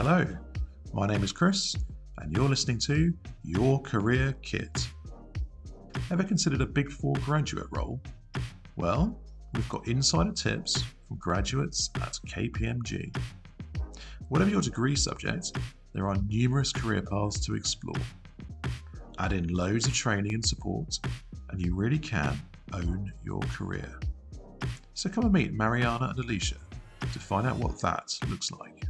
Hello, my name is Chris, and you're listening to Your Career Kit. Ever considered a Big Four graduate role? Well, we've got insider tips from graduates at KPMG. Whatever your degree subject, there are numerous career paths to explore. Add in loads of training and support, and you really can own your career. So come and meet Mariana and Alicia to find out what that looks like.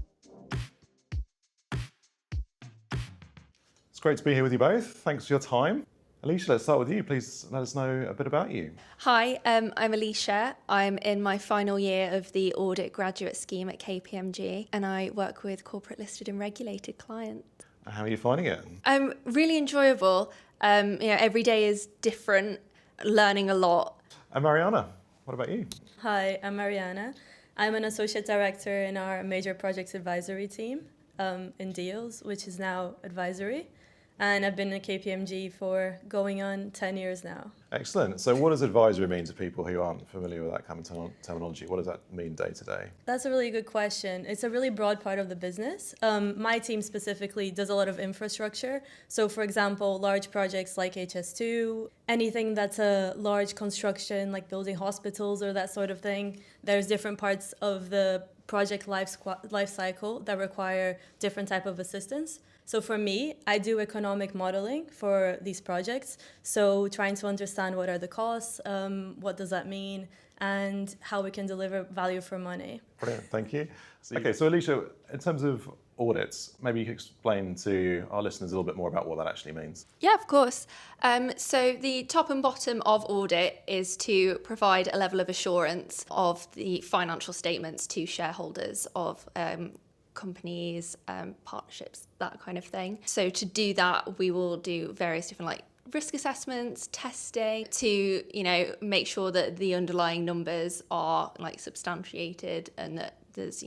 It's great to be here with you both. Thanks for your time. Alicia, let's start with you. Please let us know a bit about you. Hi, I'm Alicia. I'm in my final year of the audit graduate scheme at KPMG, and I work with corporate listed and regulated clients. How are you finding it? Really enjoyable. Every day is different, learning a lot. And Mariana, what about you? Hi, I'm Mariana. I'm an associate director in our major projects advisory team in deals, which is now advisory. And I've been at KPMG for going on 10 years now. Excellent. So what does advisory mean to people who aren't familiar with that kind of terminology? What does that mean day to day? That's a really good question. It's a really broad part of the business. My team specifically does a lot of infrastructure. So for example, large projects like HS2, anything that's a large construction like building hospitals or that sort of thing, there's different parts of the project life cycle that require different type of assistance. So for me, I do economic modeling for these projects. So trying to understand what are the costs, what does that mean, and how we can deliver value for money. Brilliant, thank you. Okay, so Alicia, in terms of audits, maybe you could explain to our listeners a little bit more about what that actually means. Yeah, of course. So the top and bottom of audit is to provide a level of assurance of the financial statements to shareholders of companies, partnerships, that kind of thing. So to do that, we will do various different risk assessments, testing to, make sure that the underlying numbers are substantiated and that there's,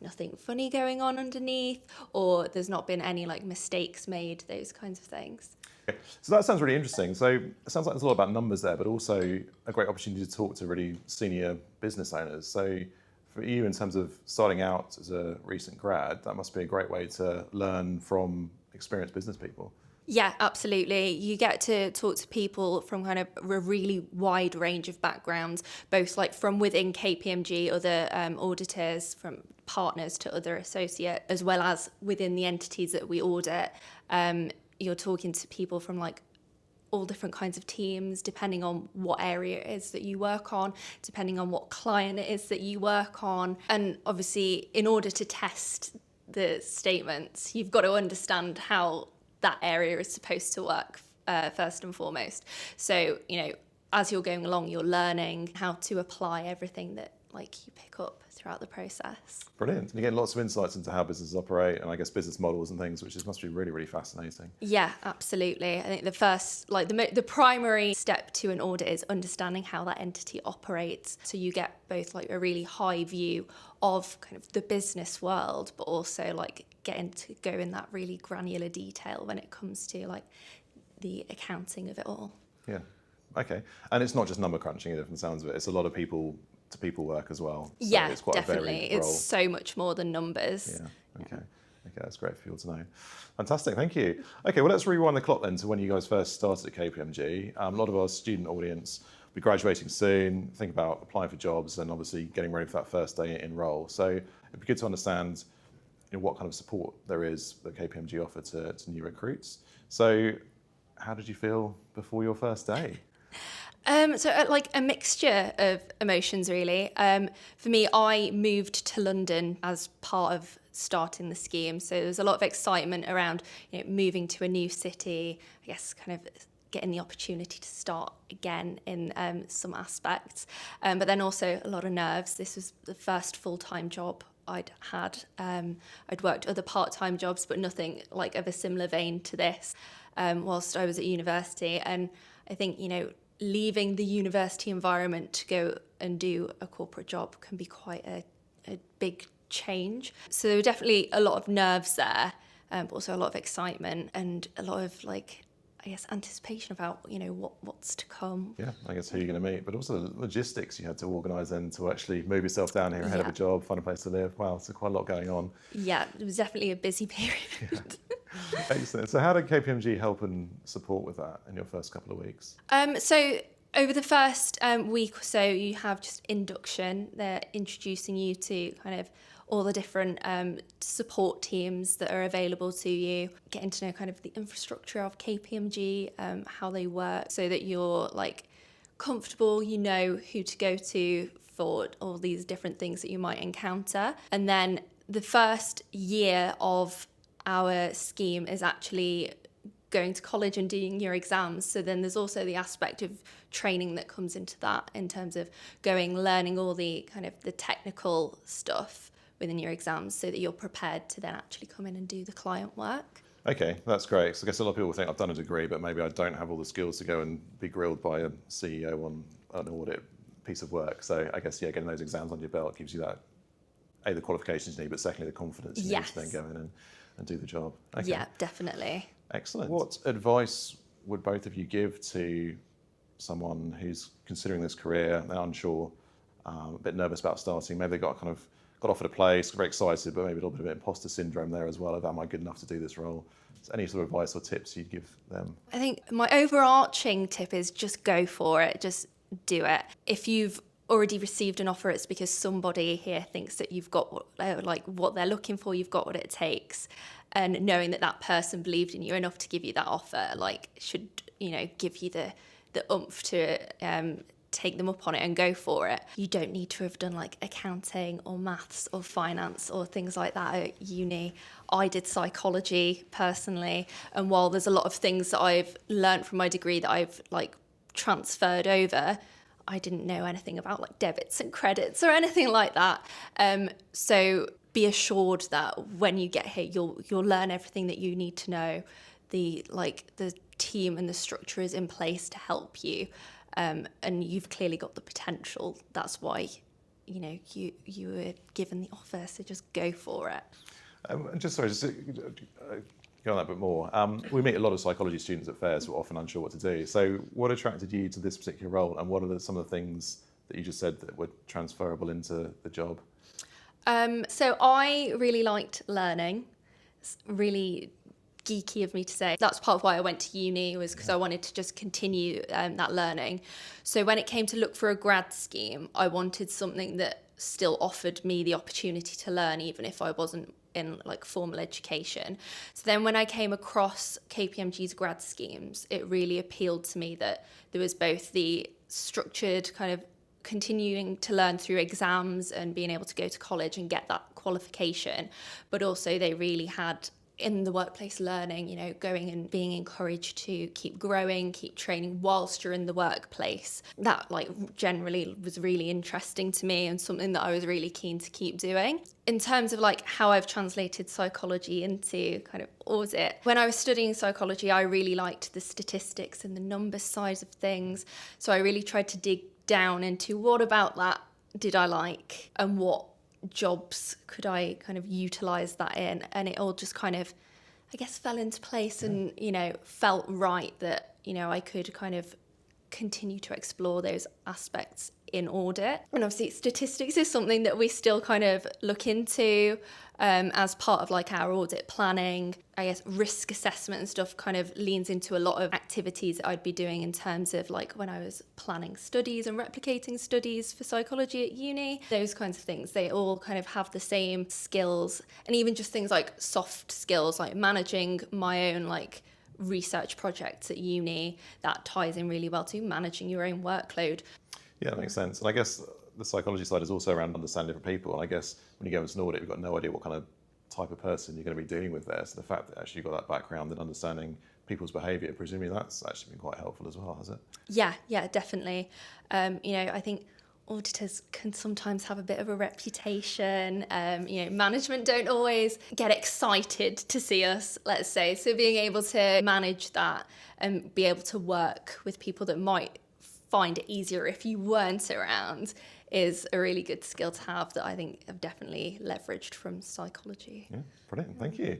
nothing funny going on underneath, or there's not been any mistakes made, those kinds of things. Okay. So that sounds really interesting. So it sounds like there's a lot about numbers there, but also a great opportunity to talk to really senior business owners. So for you, in terms of starting out as a recent grad, that must be a great way to learn from experienced business people. Yeah, absolutely. You get to talk to people from kind of a really wide range of backgrounds, both from within KPMG, other auditors, from partners to other associates, as well as within the entities that we audit. You're talking to people from all different kinds of teams, depending on what area it is that you work on, depending on what client it is that you work on. And obviously, in order to test the statements, you've got to understand how that area is supposed to work first and foremost. So, as you're going along, you're learning how to apply everything that you pick up throughout the process. Brilliant. And you get lots of insights into how businesses operate and I guess business models and things, which must be really, really fascinating. Yeah, absolutely. I think the first, the primary step to an audit is understanding how that entity operates. So you get both a really high view of kind of the business world, but also getting to go in that really granular detail when it comes to the accounting of it all. Yeah. Okay. And it's not just number crunching either from the sounds of it. It's a lot of people to people work as well. So yeah, it's quite definitely. A varied role. It's so much more than numbers. Yeah. Okay. Okay, that's great for people to know. Fantastic, thank you. Okay, well, let's rewind the clock then to when you guys first started at KPMG. A lot of our student audience will be graduating soon, think about applying for jobs and obviously getting ready for that first day in role. So it'd be good to understand what kind of support there is that KPMG offer to new recruits. So how did you feel before your first day? So a mixture of emotions, really. For me, I moved to London as part of starting the scheme. So there was a lot of excitement around moving to a new city, I guess kind of getting the opportunity to start again in some aspects. But then also a lot of nerves. This was the first full-time job I'd had. I'd worked other part-time jobs, but nothing of a similar vein to this whilst I was at university. And I think, leaving the university environment to go and do a corporate job can be quite a big change. So there were definitely a lot of nerves there, but also a lot of excitement and a lot of I I guess, anticipation about, what's to come. Yeah, I guess who you're going to meet, but also the logistics you had to organise then to actually move yourself down here ahead of a job, find a place to live. Wow, so quite a lot going on. Yeah, it was definitely a busy period. Excellent. So how did KPMG help and support with that in your first couple of weeks? So over the first week or so, you have just induction. They're introducing you to kind of all the different support teams that are available to you, getting to know kind of the infrastructure of KPMG, how they work, so that you're like comfortable, you know who to go to for all these different things that you might encounter. And then the first year of our scheme is actually going to college and doing your exams. So then there's also the aspect of training that comes into that, in terms of learning all the kind of the technical stuff within your exams, so that you're prepared to then actually come in and do the client work. Okay, that's great. So I guess a lot of people think I've done a degree, but maybe I don't have all the skills to go and be grilled by a CEO on an audit piece of work. So I guess, getting those exams on your belt gives you that, A, the qualifications you need, but secondly, the confidence you need to then go in and do the job. Okay. Yeah, definitely. Excellent. What advice would both of you give to someone who's considering this career, they're unsure, a bit nervous about starting, maybe they got offered a place, very excited, but maybe a little bit of imposter syndrome there as well of, am I good enough to do this role? So any sort of advice or tips you'd give them? I think my overarching tip is just go for it, just do it. If you've already received an offer, it's because somebody here thinks that you've got what they're looking for, you've got what it takes. And knowing that person believed in you enough to give you that offer, should, give you the oomph to take them up on it and go for it. You don't need to have done accounting or maths or finance or things like that at uni. I did psychology personally, and while there's a lot of things that I've learned from my degree that I've transferred over, I didn't know anything about debits and credits or anything like that. So be assured that when you get here, you'll learn everything that you need to know. The team and the structure is in place to help you, and you've clearly got the potential. That's why you were given the offer. So just go for it. Just go on that a bit more. We meet a lot of psychology students at fairs who are often unsure what to do. So what attracted you to this particular role, and what are some of the things that you just said that were transferable into the job? So I really liked learning. It's really geeky of me to say. That's part of why I went to uni, was because I wanted to just continue that learning. So when it came to look for a grad scheme, I wanted something that still offered me the opportunity to learn, even if I wasn't in formal education. So then when I came across KPMG's grad schemes, it really appealed to me that there was both the structured kind of continuing to learn through exams and being able to go to college and get that qualification, but also they really had in the workplace learning, going and being encouraged to keep growing, keep training whilst you're in the workplace. That generally was really interesting to me and something that I was really keen to keep doing. In terms of how I've translated psychology into kind of audit, when I was studying psychology, I really liked the statistics and the numbers side of things. So I really tried to dig down into what about that did I like and what jobs could I kind of utilize that in, and it all just kind of fell into place and felt right that I could kind of continue to explore those aspects in audit. And obviously statistics is something that we still kind of look into as part of our audit planning. I guess risk assessment and stuff kind of leans into a lot of activities that I'd be doing in terms of when I was planning studies and replicating studies for psychology at uni. Those kinds of things, they all kind of have the same skills, and even just things like soft skills, like managing my own research projects at uni, that ties in really well to managing your own workload. Yeah, that makes sense. And I guess the psychology side is also around understanding different people. And I guess when you go into an audit, you've got no idea what kind of type of person you're going to be dealing with there. So the fact that actually you've got that background and understanding people's behaviour, presumably that's actually been quite helpful as well, has it? Yeah, definitely. I think auditors can sometimes have a bit of a reputation. Management don't always get excited to see us, let's say. So being able to manage that and be able to work with people that might find it easier if you weren't around is a really good skill to have that I think I've definitely leveraged from psychology. Yeah, brilliant. Thank you.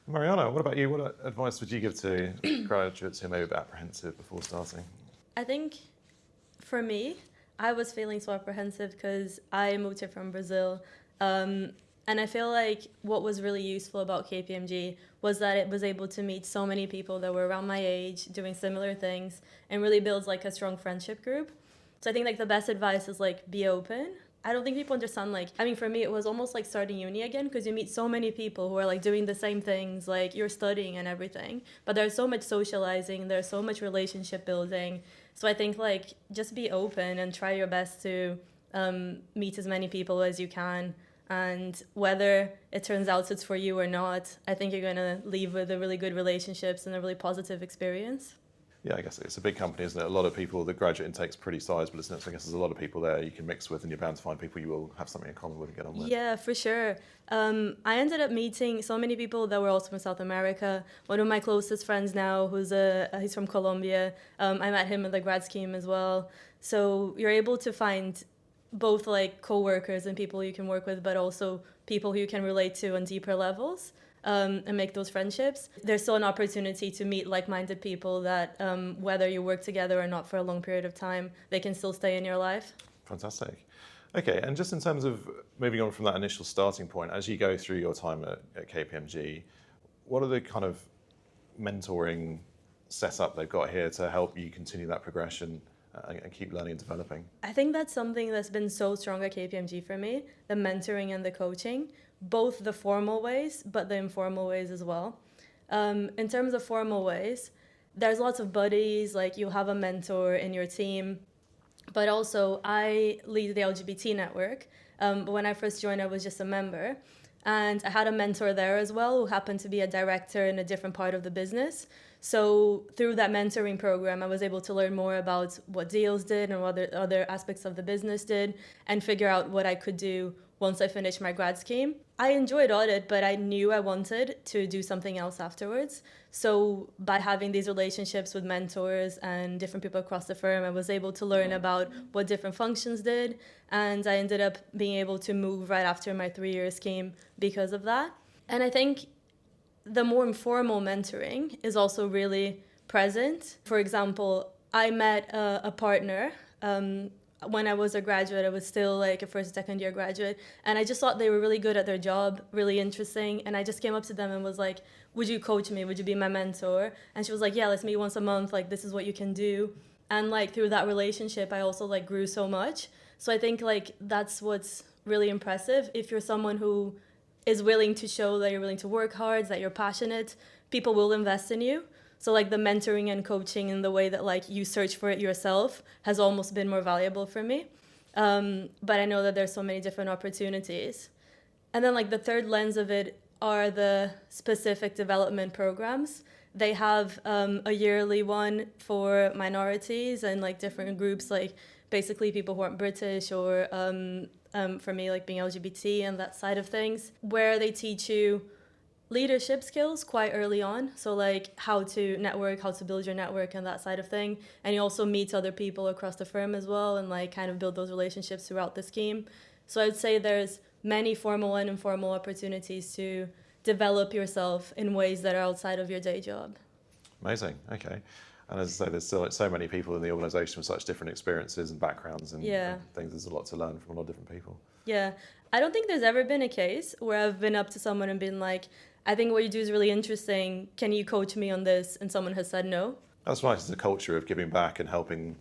Mariana, what about you? What advice would you give to graduates who may be a bit apprehensive before starting? I think for me, I was feeling so apprehensive because I moved here from Brazil. And I feel like what was really useful about KPMG was that it was able to meet so many people that were around my age doing similar things and really builds like a strong friendship group. So I think like the best advice is like be open. I don't think people understand like, I mean, for me, it was almost like starting uni again because you meet so many people who are like doing the same things, like you're studying and everything. But there's so much socializing, there's so much relationship building. So I think like just be open and try your best to meet as many people as you can. And whether it turns out it's for you or not, I think you're going to leave with a really good relationships and a really positive experience. Yeah, I guess it's a big company, isn't it? A lot of people, the graduate intake's pretty sizable, isn't it? So I guess there's a lot of people there you can mix with, and you're bound to find people you will have something in common with and get on with. Yeah, for sure. I ended up meeting so many people that were also from South America. One of my closest friends now, he's from Colombia. I met him in the grad scheme as well. So you're able to find both like co-workers and people you can work with, but also people who you can relate to on deeper levels. And make those friendships. There's still an opportunity to meet like-minded people that whether you work together or not for a long period of time, they can still stay in your life. Fantastic. Okay, and just in terms of moving on from that initial starting point, as you go through your time at KPMG, what are the kind of mentoring setup they've got here to help you continue that progression and keep learning and developing? I think that's something that's been so strong at KPMG for me, the mentoring and the coaching. Both the formal ways, but the informal ways as well. In terms of formal ways, there's lots of buddies, like you'll have a mentor in your team, but also I lead the LGBT network. But when I first joined, I was just a member. And I had a mentor there as well who happened to be a director in a different part of the business. So through that mentoring program, I was able to learn more about what deals did and what other aspects of the business did and figure out what I could do once I finished my grad scheme. I enjoyed audit, but I knew I wanted to do something else afterwards. So by having these relationships with mentors and different people across the firm, I was able to learn about what different functions did. And I ended up being able to move right after my 3-year scheme because of that. And I think the more informal mentoring is also really present. For example, I met a partner when I was a graduate. I was still like a first, second year graduate. And I just thought they were really good at their job, really interesting. And I just came up to them and was like, would you coach me? Would you be my mentor? And she was like, yeah, let's meet once a month. Like, this is what you can do. And like through that relationship, I also like grew so much. So I think like that's what's really impressive. If you're someone who is willing to show that you're willing to work hard, that you're passionate, people will invest in you. So like the mentoring and coaching and the way that like you search for it yourself has almost been more valuable for me. But I know that there's so many different opportunities. And then like the third lens of it are the specific development programs. They have a yearly one for minorities and like different groups, like basically people who aren't British or for me, like being LGBT and that side of things, where they teach you leadership skills quite early on. So like how to network, how to build your network and that side of thing. And you also meet other people across the firm as well and like kind of build those relationships throughout the scheme. So I would say there's many formal and informal opportunities to develop yourself in ways that are outside of your day job. Amazing. Okay. And as I say, there's still so many people in the organisation with such different experiences and backgrounds and things. There's a lot to learn from a lot of different people. Yeah. I don't think there's ever been a case where I've been up to someone and been like, I think what you do is really interesting. Can you coach me on this? And someone has said no. That's nice. It's a culture of giving back and helping,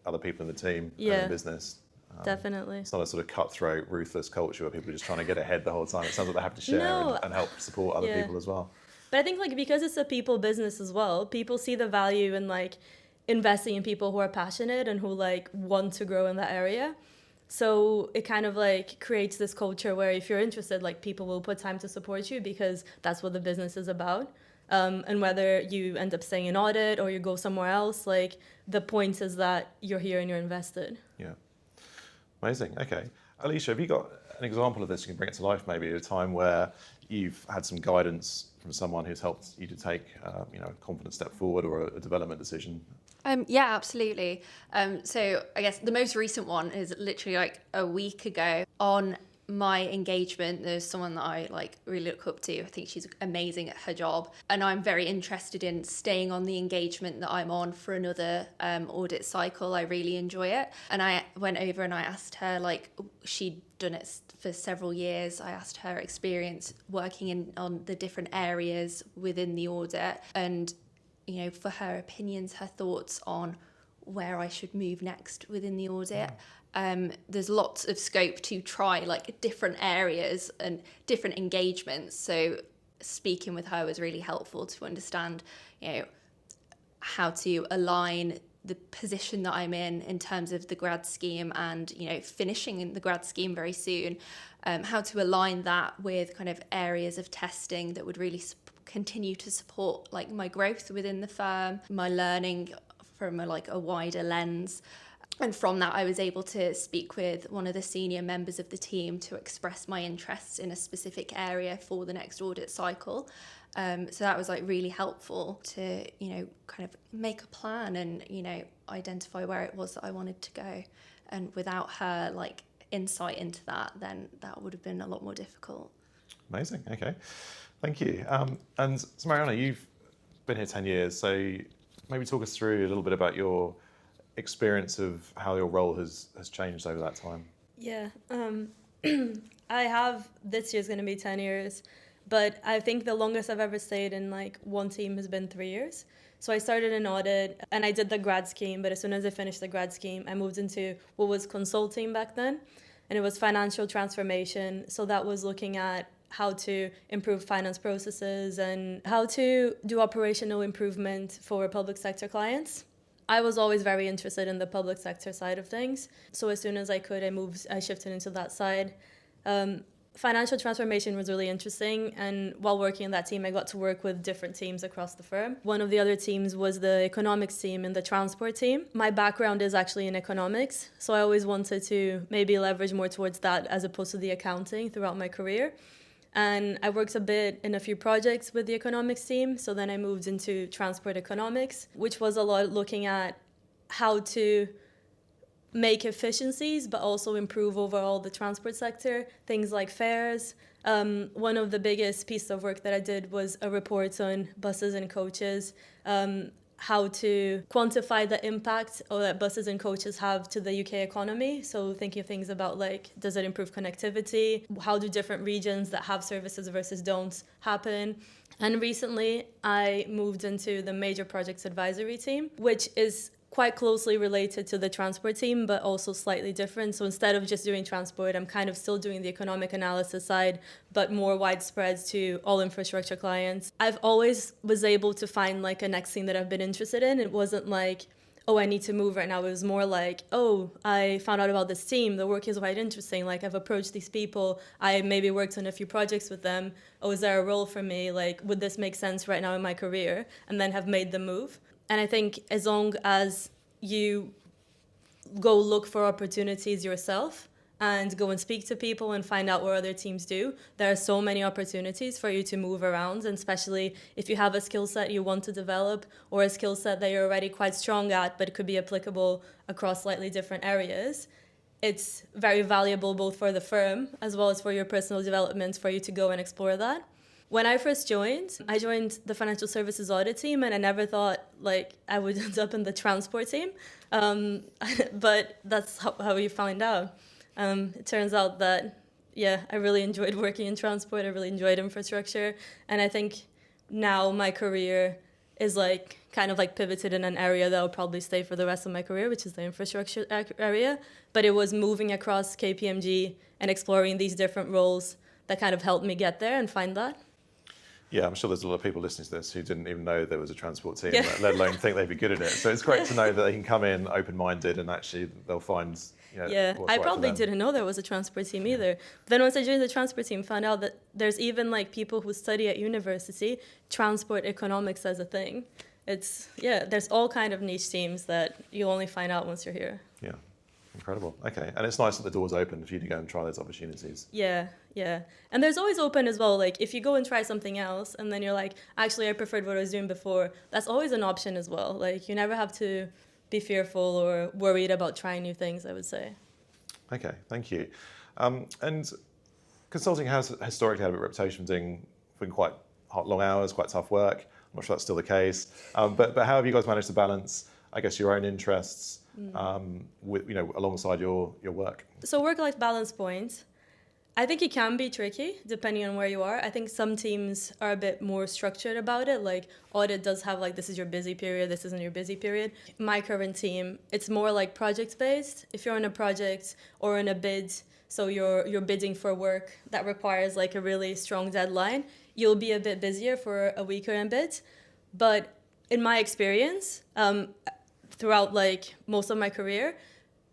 other people in the team and in business. Definitely. It's not a sort of cutthroat, ruthless culture where people are just trying to get ahead the whole time. It sounds like they have to share and help support other people as well. But I think like because it's a people business as well, people see the value in like investing in people who are passionate and who like want to grow in that area. So it kind of like creates this culture where if you're interested, like people will put time to support you because that's what the business is about. And whether you end up staying in audit or you go somewhere else, like the point is that you're here and you're invested. Yeah. Amazing. Okay. Alicia, have you got an example of this you can bring it to life maybe at a time where you've had some guidance from someone who's helped you to take a confident step forward or a development decision? Yeah, absolutely. So I guess the most recent one is literally like a week ago. On my engagement. There's someone that I like really look up to. I think she's amazing at her job, and I'm very interested in staying on the engagement that I'm on for another audit cycle. I really enjoy it, and I went over and I asked her, like, she'd done it for several years. I asked her experience working on the different areas within the audit, and for her opinions, her thoughts on where I should move next within the audit. There's lots of scope to try like different areas and different engagements. So speaking with her was really helpful to understand, how to align the position that I'm in terms of the grad scheme and, finishing in the grad scheme very soon, how to align that with kind of areas of testing that would really continue to support like my growth within the firm, my learning from a wider lens. And from that, I was able to speak with one of the senior members of the team to express my interest in a specific area for the next audit cycle. So that was like really helpful to, kind of make a plan and, identify where it was that I wanted to go. And without her like insight into that, then that would have been a lot more difficult. Amazing. Okay. Thank you. And so Mariana, you've been here 10 years. So maybe talk us through a little bit about your experience of how your role has changed over that time. Yeah, this year's going to be 10 years, but I think the longest I've ever stayed in like one team has been 3 years. So I started in audit and I did the grad scheme, but as soon as I finished the grad scheme, I moved into what was consulting back then, and it was financial transformation. So that was looking at how to improve finance processes and how to do operational improvement for public sector clients. I was always very interested in the public sector side of things. So as soon as I could, I shifted into that side. Financial transformation was really interesting. And while working in that team, I got to work with different teams across the firm. One of the other teams was the economics team and the transport team. My background is actually in economics. So I always wanted to maybe leverage more towards that as opposed to the accounting throughout my career. And I worked a bit in a few projects with the economics team. So then I moved into transport economics, which was a lot looking at how to make efficiencies, but also improve overall the transport sector, things like fares. One of the biggest pieces of work that I did was a report on buses and coaches, how to quantify the impact that buses and coaches have to the UK economy. So thinking of things about like, does it improve connectivity? How do different regions that have services versus don't happen? And recently I moved into the major projects advisory team, which is quite closely related to the transport team, but also slightly different. So instead of just doing transport, I'm kind of still doing the economic analysis side, but more widespread to all infrastructure clients. I've always was able to find like a next thing that I've been interested in. It wasn't like, oh, I need to move right now. It was more like, oh, I found out about this team. The work is quite interesting. Like I've approached these people. I maybe worked on a few projects with them. Oh, is there a role for me? Like, would this make sense right now in my career? And then have made the move. And I think as long as you go look for opportunities yourself and go and speak to people and find out what other teams do, there are so many opportunities for you to move around, and especially if you have a skill set you want to develop or a skill set that you're already quite strong at but it could be applicable across slightly different areas. It's very valuable both for the firm as well as for your personal development for you to go and explore that. When I first joined, I joined the financial services audit team, and I never thought like I would end up in the transport team. But that's how you find out. It turns out that, yeah, I really enjoyed working in transport. I really enjoyed infrastructure. And I think now my career is like kind of like pivoted in an area that I'll probably stay for the rest of my career, which is the infrastructure area. But it was moving across KPMG and exploring these different roles that kind of helped me get there and find that. Yeah, I'm sure there's a lot of people listening to this who didn't even know there was a transport team, let alone think they'd be good at it. So it's great to know that they can come in open-minded and actually they'll find, yeah, I probably didn't know there was a transport team either. But then once I joined the transport team, found out that there's even like people who study at university, transport economics as a thing. There's all kind of niche teams that you'll only find out once you're here. Yeah. Incredible. Okay. And it's nice that the door's open for you to go and try those opportunities. Yeah. And there's always open as well. Like if you go and try something else and then you're like, actually, I preferred what I was doing before, that's always an option as well. Like you never have to be fearful or worried about trying new things, I would say. Okay. Thank you. And consulting has historically had a reputation for doing quite long hours, quite tough work. I'm not sure that's still the case. But how have you guys managed to balance, I guess, your own interests with, alongside your work? So work-life balance point, I think it can be tricky depending on where you are. I think some teams are a bit more structured about it. Like audit does have like, this is your busy period, this isn't your busy period. My current team, it's more like project-based. If you're on a project or in a bid, so you're bidding for work that requires like a really strong deadline, you'll be a bit busier for a weaker end bid. But in my experience, throughout like most of my career,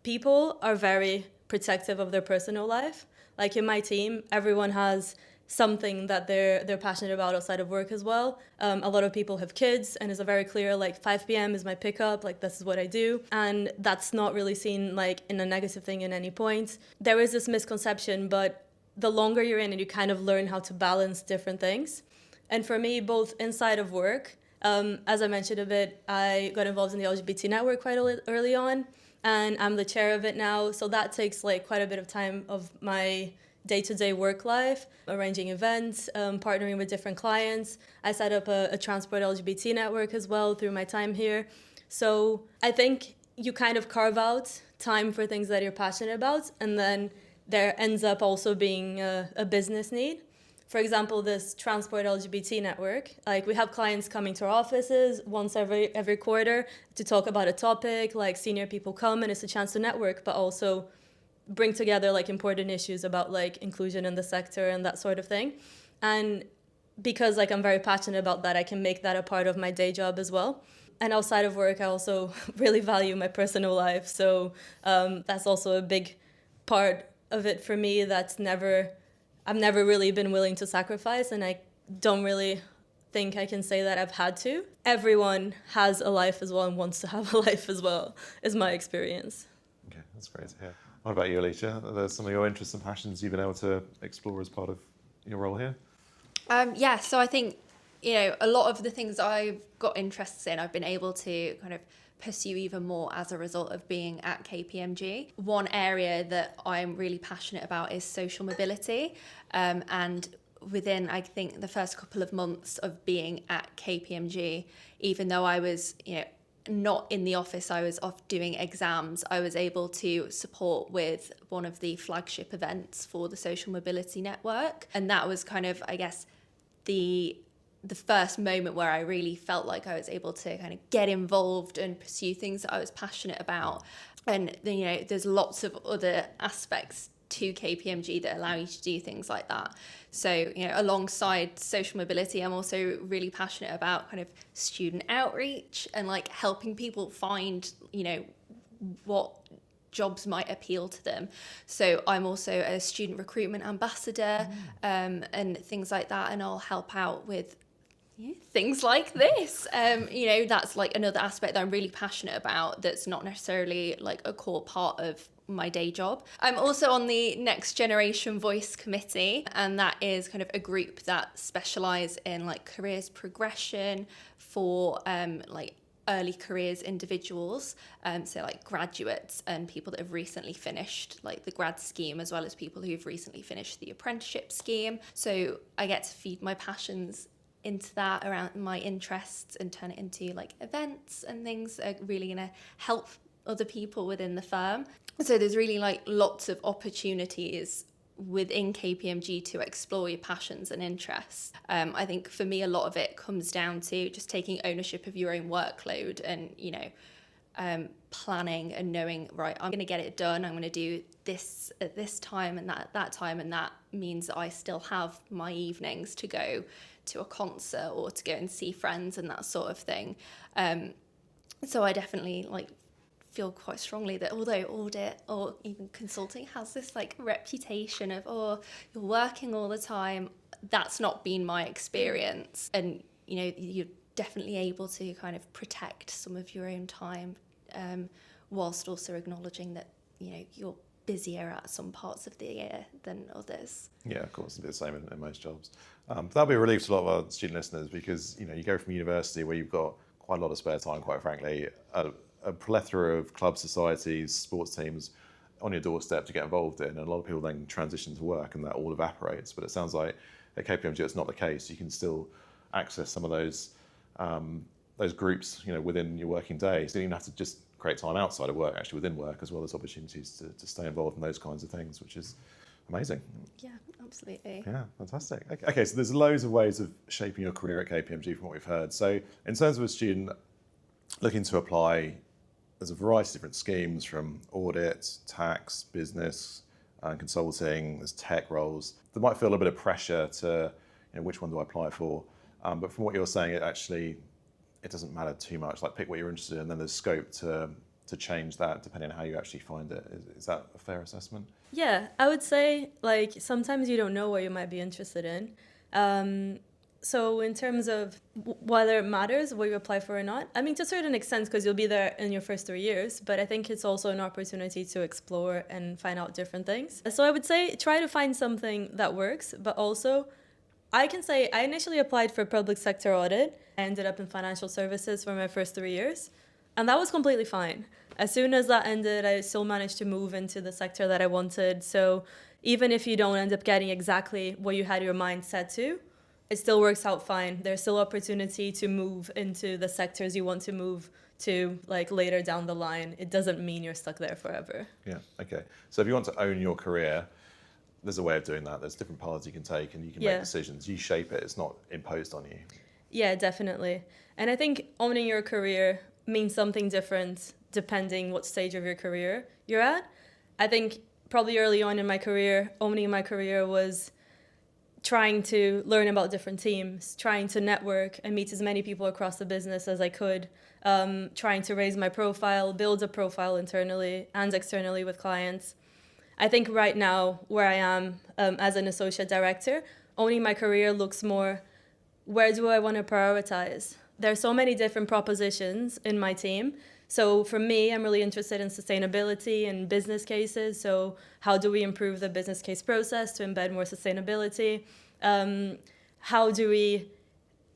people are very protective of their personal life. Like in my team, everyone has something that they're passionate about outside of work as well. A lot of people have kids, and it's a very clear, like 5 p.m. is my pickup, like this is what I do. And that's not really seen like in a negative thing at any point. There is this misconception, but the longer you're in it, you kind of learn how to balance different things. And for me, both inside of work, as I mentioned a bit, I got involved in the LGBT network quite early on, and I'm the chair of it now. So that takes like quite a bit of time of my day-to-day work life, arranging events, partnering with different clients. I set up a transport LGBT network as well through my time here. So I think you kind of carve out time for things that you're passionate about, and then there ends up also being a business need. For example, this transport LGBT network, like we have clients coming to our offices once every quarter to talk about a topic, like senior people come and it's a chance to network, but also bring together like important issues about like inclusion in the sector and that sort of thing. And because like I'm very passionate about that, I can make that a part of my day job as well. And outside of work, I also really value my personal life. So that's also a big part of it for me I've never really been willing to sacrifice, and I don't really think I can say that I've had to. Everyone has a life as well and wants to have a life as well, is my experience. Okay, that's great to hear. What about you, Alicia? Are there some of your interests and passions you've been able to explore as part of your role here? Yeah, so I think, a lot of the things I've got interests in, I've been able to kind of pursue even more as a result of being at KPMG. One area that I'm really passionate about is social mobility. And within, I think, the first couple of months of being at KPMG, even though I was, not in the office, I was off doing exams, I was able to support with one of the flagship events for the Social Mobility Network. And that was kind of, I guess, the first moment where I really felt like I was able to kind of get involved and pursue things that I was passionate about. And there's lots of other aspects to KPMG that allow you to do things like that. So, alongside social mobility, I'm also really passionate about kind of student outreach and like helping people find, what jobs might appeal to them. So I'm also a student recruitment ambassador and things like that. And I'll help out with things like this. That's like another aspect that I'm really passionate about that's not necessarily like a core part of my day job. I'm also on the Next Generation Voice Committee, and that is kind of a group that specialise in like careers progression for like early careers individuals, so like graduates and people that have recently finished like the grad scheme, as well as people who've recently finished the apprenticeship scheme. So I get to feed my passions into that around my interests and turn it into like events and things that are really going to help other people within the firm. So there's really like lots of opportunities within KPMG to explore your passions and interests. I think for me, a lot of it comes down to just taking ownership of your own workload and, planning and knowing, right, I'm going to get it done. I'm going to do this at this time and that at that time. And that means that I still have my evenings to go to a concert or to go and see friends and that sort of thing. So I definitely feel quite strongly that although audit or even consulting has this reputation of, you're working all the time, that's not been my experience. And, you're definitely able to kind of protect some of your own time whilst also acknowledging that, you're busier at some parts of the year than others. Yeah, of course, it'll be the same in most jobs. That'll be a relief to a lot of our student listeners because, you go from university where you've got quite a lot of spare time, quite frankly, a plethora of club societies, sports teams, on your doorstep to get involved in, and a lot of people then transition to work and that all evaporates. But it sounds like at KPMG it's not the case. You can still access some of those groups, within your working day. So you don't have to just create time outside of work, actually within work, as well as opportunities to stay involved in those kinds of things, which is amazing. Yeah, absolutely. Yeah, fantastic. Okay, so there's loads of ways of shaping your career at KPMG from what we've heard. So in terms of a student looking to apply, there's a variety of different schemes from audit, tax, business, consulting, there's tech roles. They might feel a bit of pressure to, which one do I apply for? But from what you're saying, it doesn't matter too much. Like, pick what you're interested in, and then there's scope to change that depending on how you actually find it. Is that a fair assessment? Yeah, I would say, like, sometimes you don't know what you might be interested in. So in terms of whether it matters what you apply for or not, I mean, to a certain extent, because you'll be there in your first 3 years, but I think it's also an opportunity to explore and find out different things. So I would say try to find something that works, but also I can say I initially applied for public sector audit. I ended up in financial services for my first 3 years, and that was completely fine. As soon as that ended, I still managed to move into the sector that I wanted. So even if you don't end up getting exactly what you had your mind set to, it still works out fine. There's still opportunity to move into the sectors you want to move to, like, later down the line. It doesn't mean you're stuck there forever. Yeah, okay. So if you want to own your career, there's a way of doing that. There's different paths you can take, and you can make decisions. You shape it. It's not imposed on you. Yeah, definitely. And I think owning your career means something different depending what stage of your career you're at. I think probably early on in my career, owning my career was trying to learn about different teams, trying to network and meet as many people across the business as I could, trying to raise my profile, build a profile internally and externally with clients. I think right now, where I am as an associate director, owning my career looks more, where do I want to prioritize? There are so many different propositions in my team. So for me, I'm really interested in sustainability and business cases. So how do we improve the business case process to embed more sustainability? How do we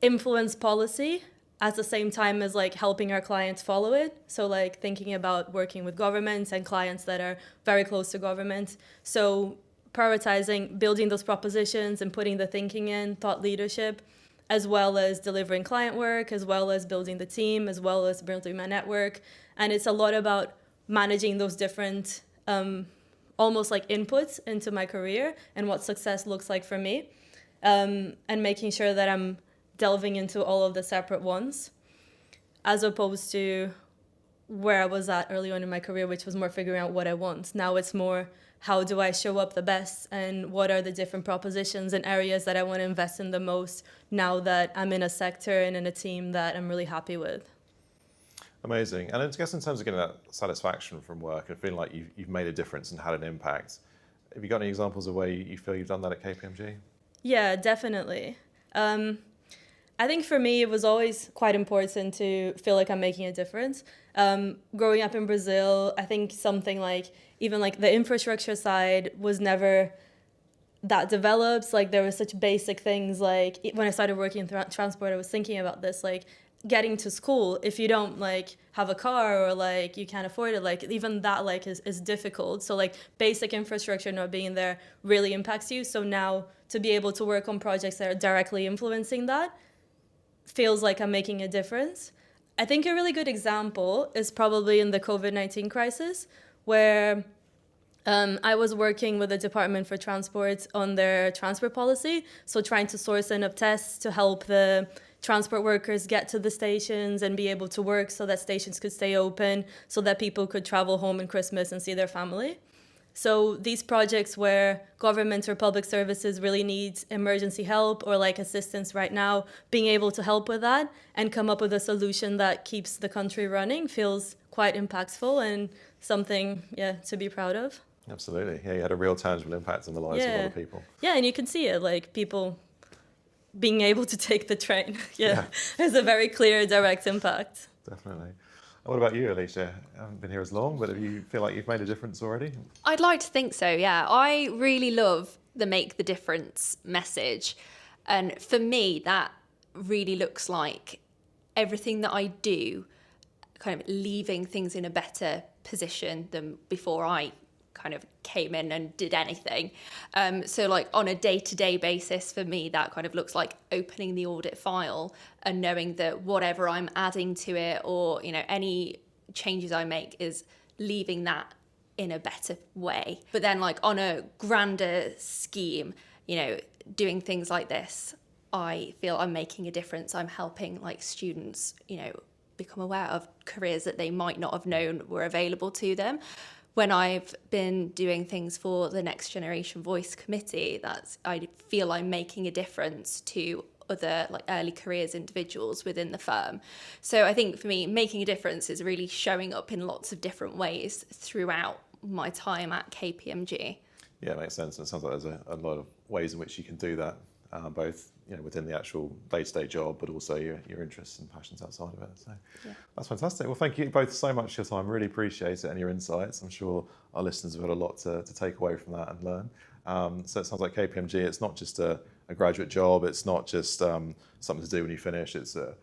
influence policy at the same time as, like, helping our clients follow it? So, like, thinking about working with governments and clients that are very close to government. So prioritizing, building those propositions and putting the thinking in, thought leadership, as well as delivering client work, as well as building the team, as well as building my network. And it's a lot about managing those different, almost like inputs into my career and what success looks like for me, and making sure that I'm delving into all of the separate ones, as opposed to where I was at early on in my career, which was more figuring out what I want. Now it's more, how do I show up the best, and what are the different propositions and areas that I want to invest in the most now that I'm in a sector and in a team that I'm really happy with. Amazing. And I guess in terms of getting that satisfaction from work and feeling like you've made a difference and had an impact, have you got any examples of where you feel you've done that at KPMG? Yeah, definitely. I think for me, it was always quite important to feel like I'm making a difference. Growing up in Brazil, I think something like, even like the infrastructure side was never that developed. Like, there were such basic things. Like, when I started working in transport, I was thinking about this, like, getting to school, if you don't, like, have a car, or, like, you can't afford it, like, even that, like, is difficult. So, like, basic infrastructure not being there really impacts you. So now to be able to work on projects that are directly influencing that feels like I'm making a difference. I think a really good example is probably in the COVID-19 crisis, where I was working with the Department for Transport on their transport policy, so trying to source enough tests to help the transport workers get to the stations and be able to work, so that stations could stay open, so that people could travel home in Christmas and see their family. So these projects where government or public services really need emergency help or, like, assistance right now, being able to help with that and come up with a solution that keeps the country running feels quite impactful and something, to be proud of. Absolutely. Yeah, you had a real tangible impact on the lives of a lot of people. Yeah, and you can see it, like, people being able to take the train. There's a very clear, direct impact. Definitely. What about you, Alicia? I haven't been here as long, but do you feel like you've made a difference already? I'd like to think so, yeah. I really love the Make the Difference message. And for me, that really looks like everything that I do, kind of leaving things in a better position than before I kind of came in and did anything. So like on a day-to-day basis for me, that kind of looks like opening the audit file and knowing that whatever I'm adding to it, or any changes I make, is leaving that in a better way. But then like on a grander scheme, doing things like this, I feel I'm making a difference. I'm helping like students, become aware of careers that they might not have known were available to them. When I've been doing things for the Next Generation Voice Committee, I feel I'm making a difference to other like early careers individuals within the firm. So I think for me, making a difference is really showing up in lots of different ways throughout my time at KPMG. Yeah, it makes sense. It sounds like there's a lot of ways in which you can do that, both within the actual day-to-day job, but also your interests and passions outside of it. So That's fantastic. Well, thank you both so much for your time. Really appreciate it and your insights. I'm sure our listeners have got a lot to take away from that and learn. So it sounds like KPMG, it's not just a graduate job. It's not just something to do when you finish. It's a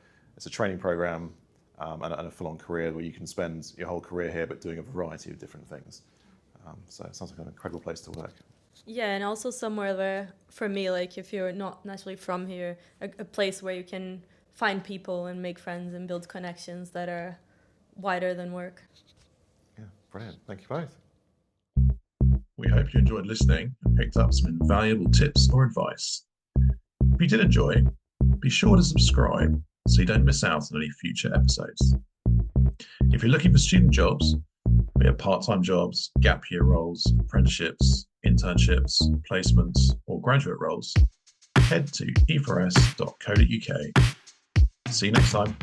training program and a full-on career where you can spend your whole career here, but doing a variety of different things. So it sounds like an incredible place to work. Yeah, and also somewhere where, for me, like if you're not naturally from here, a place where you can find people and make friends and build connections that are wider than work. Yeah, brilliant. Thank you both. We hope you enjoyed listening and picked up some invaluable tips or advice. If you did enjoy, be sure to subscribe so you don't miss out on any future episodes. If you're looking for student jobs, be it part-time jobs, gap year roles, apprenticeships, internships, placements, or graduate roles, head to e4s.co.uk. See you next time.